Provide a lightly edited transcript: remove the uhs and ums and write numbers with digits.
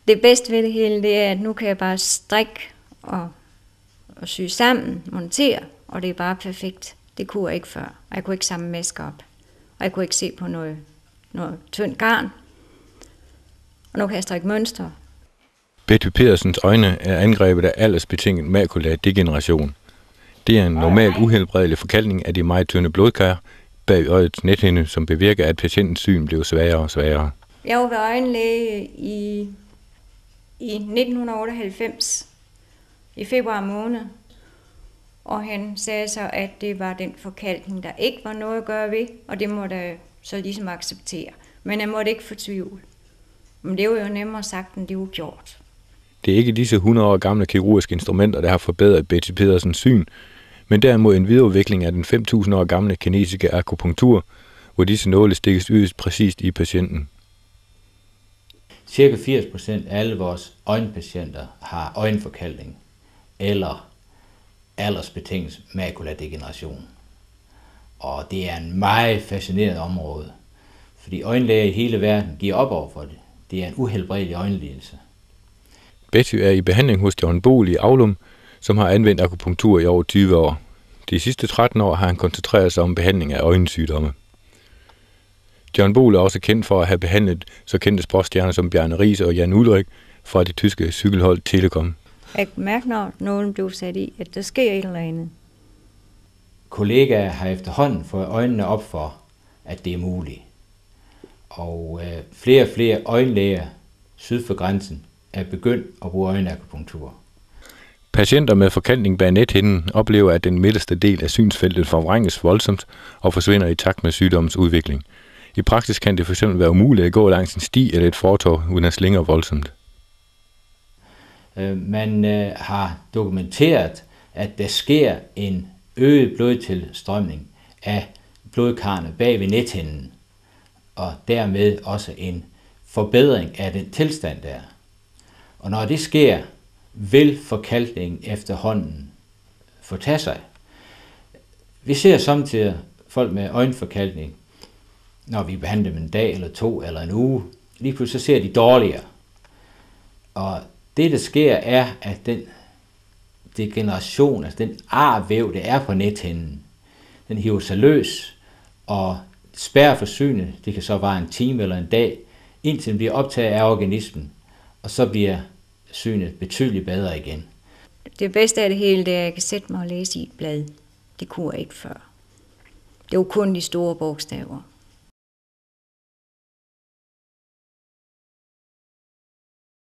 Det bedste ved det hele, det er, at nu kan jeg bare strikke og sy sammen, montere, og det er bare perfekt. Det kunne jeg ikke før. Jeg kunne ikke samle masker op. Og jeg kunne ikke se på noget tyndt garn. Og nu kan jeg strikke mønstre. Betty Pedersens øjne er angrebet af aldersbetinget makuladegeneration. Det er en normal uhelbredelig forkalkning af de meget tynde blodkar bag øjets nethinde, som bevirker, at patientens syn bliver sværere og sværere. Jeg var ved øjenlæge i 1998, i februar måned, og han sagde så, at det var den forkalkning, der ikke var noget at gøre ved, og det måtte jeg så ligesom acceptere. Men jeg måtte ikke fortvivle. Men det var jo nemmere sagt, end det var gjort. Det er ikke disse 100 år gamle kirurgiske instrumenter, der har forbedret Betty Pedersens syn, men derimod en videreudvikling af den 5.000 år gamle kinesiske akupunktur, hvor disse nåle stikkes yderst præcist i patienten. Cirka 80% af alle vores øjenpatienter har øjenforkalkning eller aldersbetinget makuladegeneration. Og det er en meget fascinerende område, fordi øjenlæger i hele verden giver op over for det. Det er en uhelbredelig øjenlidelse. Betty er i behandling hos John Bohl i Aulum, som har anvendt akupunktur i over 20 år. De sidste 13 år har han koncentreret sig om behandling af øjensygdomme. John Bohl er også kendt for at have behandlet så kendte sportsstjerner som Bjarne Riise og Jan Ullrich fra det tyske cykelhold Telekom. Jeg kan mærke, når nogen bliver sat i, at der sker et eller andet. Kollegaer har efterhånden fået øjnene op for, at det er muligt. Og flere og flere øjenlæger syd for grænsen er begyndt at bruge øjenakupunktur. Patienter med forkalkning bag nethinden oplever, at den midterste del af synsfeltet forvrænges voldsomt og forsvinder i takt med sygdommens udvikling. I praksis kan det fx være umuligt at gå langs en sti eller et fortov, uden at slingre voldsomt. Man har dokumenteret, at der sker en øget blodtilstrømning af blodkarrene bag ved nethinden, og dermed også en forbedring af den tilstand der. Og når det sker, vil forkalkningen efterhånden fortage sig. Vi ser samtidig folk med øjenforkalkning, når vi behandler dem en dag eller to eller en uge, lige pludselig så ser de dårligere. Og det, der sker, er, at den degeneration, altså den arvæv, der er på nethinden, den hiver sig løs og spærrer for synet. Det kan så være en time eller en dag, indtil den bliver optaget af organismen, og så bliver synet betydeligt bedre igen. Det bedste af det hele, det er, at jeg kan sætte mig og læse i et blad. Det kunne jeg ikke før. Det var kun de store bogstaver.